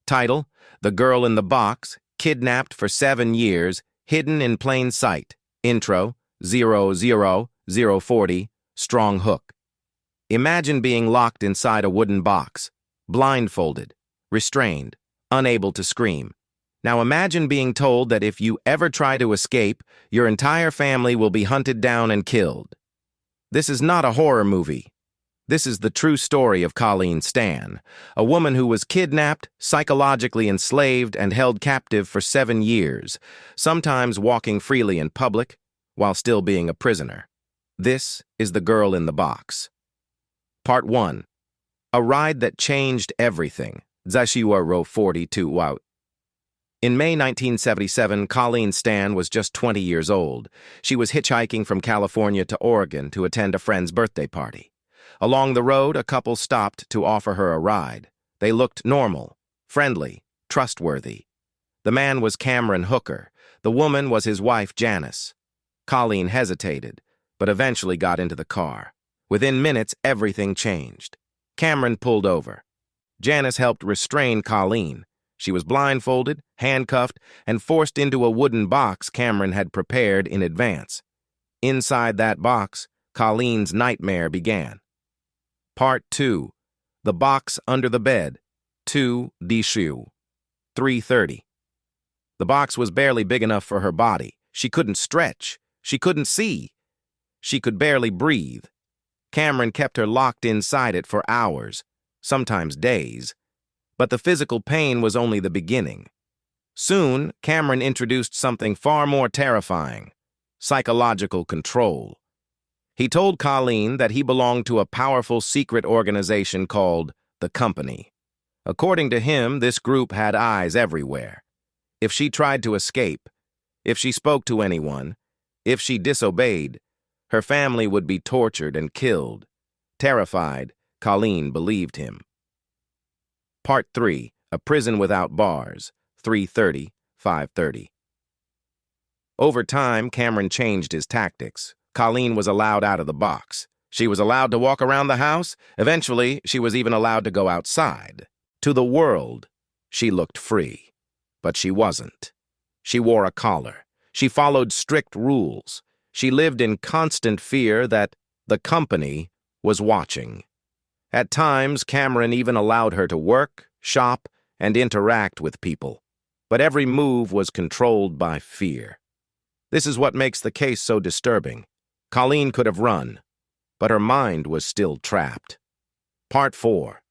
Title: The Girl in the Box, Kidnapped for 7 Years, Hidden in Plain Sight. Intro: 00040, Strong Hook. Imagine being locked inside a wooden box, blindfolded, restrained, unable to scream. Now imagine being told that if you ever try to escape, your entire family will be hunted down and killed. This is not a horror movie. This is the true story of Colleen Stan, a woman who was kidnapped, psychologically enslaved, and held captive for 7 years, sometimes walking freely in public while still being a prisoner. This is The Girl in the Box. Part 1. A Ride That Changed Everything. Zashiwa Ro 42 out. In May 1977, Colleen Stan was just 20 years old. She was hitchhiking from California to Oregon to attend a friend's birthday party. Along the road, a couple stopped to offer her a ride. They looked normal, friendly, trustworthy. The man was Cameron Hooker. The woman was his wife, Janice. Colleen hesitated, but eventually got into the car. Within minutes, everything changed. Cameron pulled over. Janice helped restrain Colleen. She was blindfolded, handcuffed, and forced into a wooden box Cameron had prepared in advance. Inside that box, Colleen's nightmare began. Part 2. The Box Under the Bed. 2 Dishu. 3:30. The box was barely big enough for her body. She couldn't stretch. She couldn't see. She could barely breathe. Cameron kept her locked inside it for hours, sometimes days. But the physical pain was only the beginning. Soon, Cameron introduced something far more terrifying: psychological control. He told Colleen that he belonged to a powerful secret organization called the Company. According to him, this group had eyes everywhere. If she tried to escape, if she spoke to anyone, if she disobeyed, her family would be tortured and killed. Terrified, Colleen believed him. Part 3. A Prison Without Bars. 3:30, 5:30. Over time, Cameron changed his tactics. Colleen was allowed out of the box. She was allowed to walk around the house. Eventually, she was even allowed to go outside. To the world, she looked free. But she wasn't. She wore a collar. She followed strict rules. She lived in constant fear that the Company was watching. At times, Cameron even allowed her to work, shop, and interact with people. But every move was controlled by fear. This is what makes the case so disturbing. Colleen could have run, but her mind was still trapped. Part 4.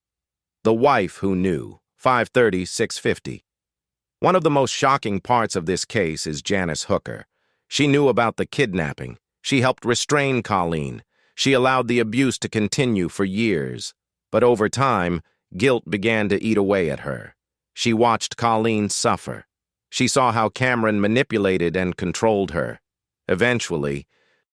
The Wife Who Knew. 5:30, 6:50. One of the most shocking parts of this case is Janice Hooker. She knew about the kidnapping. She helped restrain Colleen. She allowed the abuse to continue for years. But over time, guilt began to eat away at her. She watched Colleen suffer. She saw how Cameron manipulated and controlled her. Eventually,